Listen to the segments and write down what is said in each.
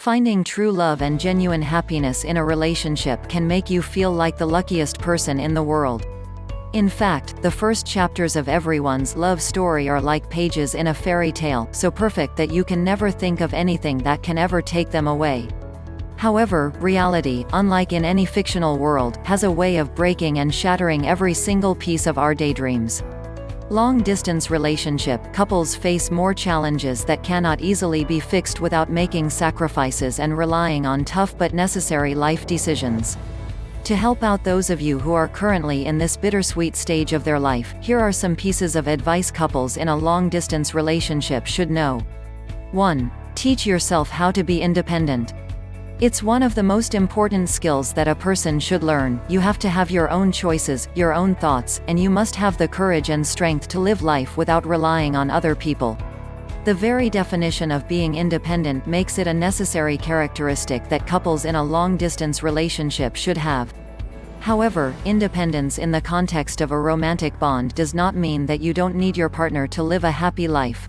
Finding true love and genuine happiness in a relationship can make you feel like the luckiest person in the world. In fact, the first chapters of everyone's love story are like pages in a fairy tale, so perfect that you can never think of anything that can ever take them away. However, reality, unlike in any fictional world, has a way of breaking and shattering every single piece of our daydreams. Long-distance relationship couples face more challenges that cannot easily be fixed without making sacrifices and relying on tough but necessary life decisions. To help out those of you who are currently in this bittersweet stage of their life, here are some pieces of advice couples in a long-distance relationship should know. 1. Teach yourself how to be independent. It's one of the most important skills that a person should learn. You have to have your own choices, your own thoughts, and you must have the courage and strength to live life without relying on other people. The very definition of being independent makes it a necessary characteristic that couples in a long-distance relationship should have. However, independence in the context of a romantic bond does not mean that you don't need your partner to live a happy life.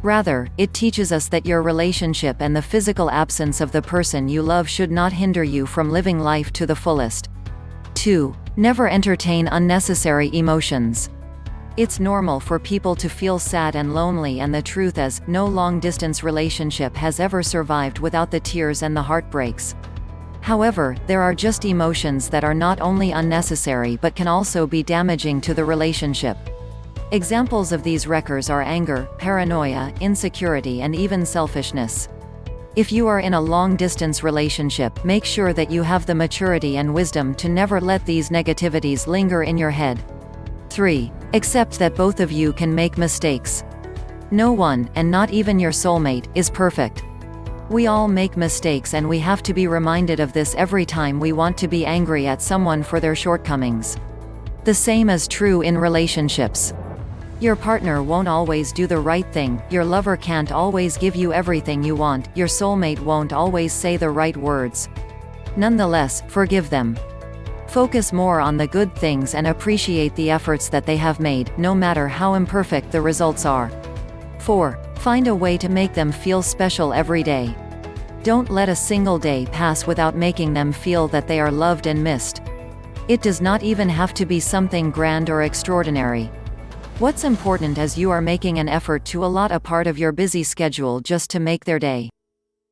Rather, it teaches us that your relationship and the physical absence of the person you love should not hinder you from living life to the fullest. 2. Never entertain unnecessary emotions. It's normal for people to feel sad and lonely, and the truth is, no long-distance relationship has ever survived without the tears and the heartbreaks. However, there are just emotions that are not only unnecessary but can also be damaging to the relationship. Examples of these wreckers are anger, paranoia, insecurity, and even selfishness. If you are in a long-distance relationship, make sure that you have the maturity and wisdom to never let these negativities linger in your head. 3. Accept that both of you can make mistakes. No one, and not even your soulmate, is perfect. We all make mistakes, and we have to be reminded of this every time we want to be angry at someone for their shortcomings. The same is true in relationships. Your partner won't always do the right thing, your lover can't always give you everything you want, your soulmate won't always say the right words. Nonetheless, forgive them. Focus more on the good things and appreciate the efforts that they have made, no matter how imperfect the results are. 4. Find a way to make them feel special every day. Don't let a single day pass without making them feel that they are loved and missed. It does not even have to be something grand or extraordinary. What's important is you are making an effort to allot a part of your busy schedule just to make their day.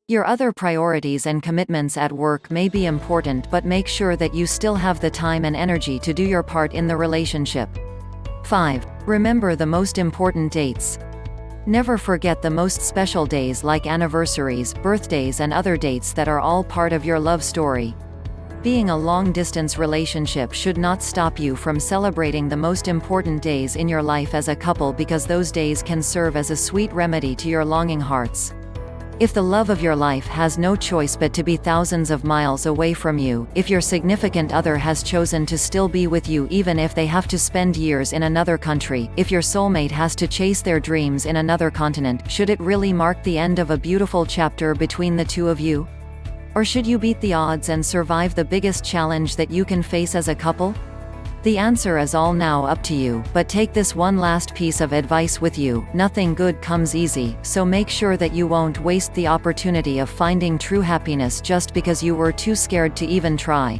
Your other priorities and commitments at work may be important, but make sure that you still have the time and energy to do your part in the relationship. 5. Remember the most important dates. Never forget the most special days like anniversaries, birthdays, and other dates that are all part of your love story. Being a long-distance relationship should not stop you from celebrating the most important days in your life as a couple, because those days can serve as a sweet remedy to your longing hearts. If the love of your life has no choice but to be thousands of miles away from you, if your significant other has chosen to still be with you even if they have to spend years in another country, if your soulmate has to chase their dreams in another continent, should it really mark the end of a beautiful chapter between the two of you? Or should you beat the odds and survive the biggest challenge that you can face as a couple? The answer is all now up to you, but take this one last piece of advice with you: nothing good comes easy, so make sure that you won't waste the opportunity of finding true happiness just because you were too scared to even try.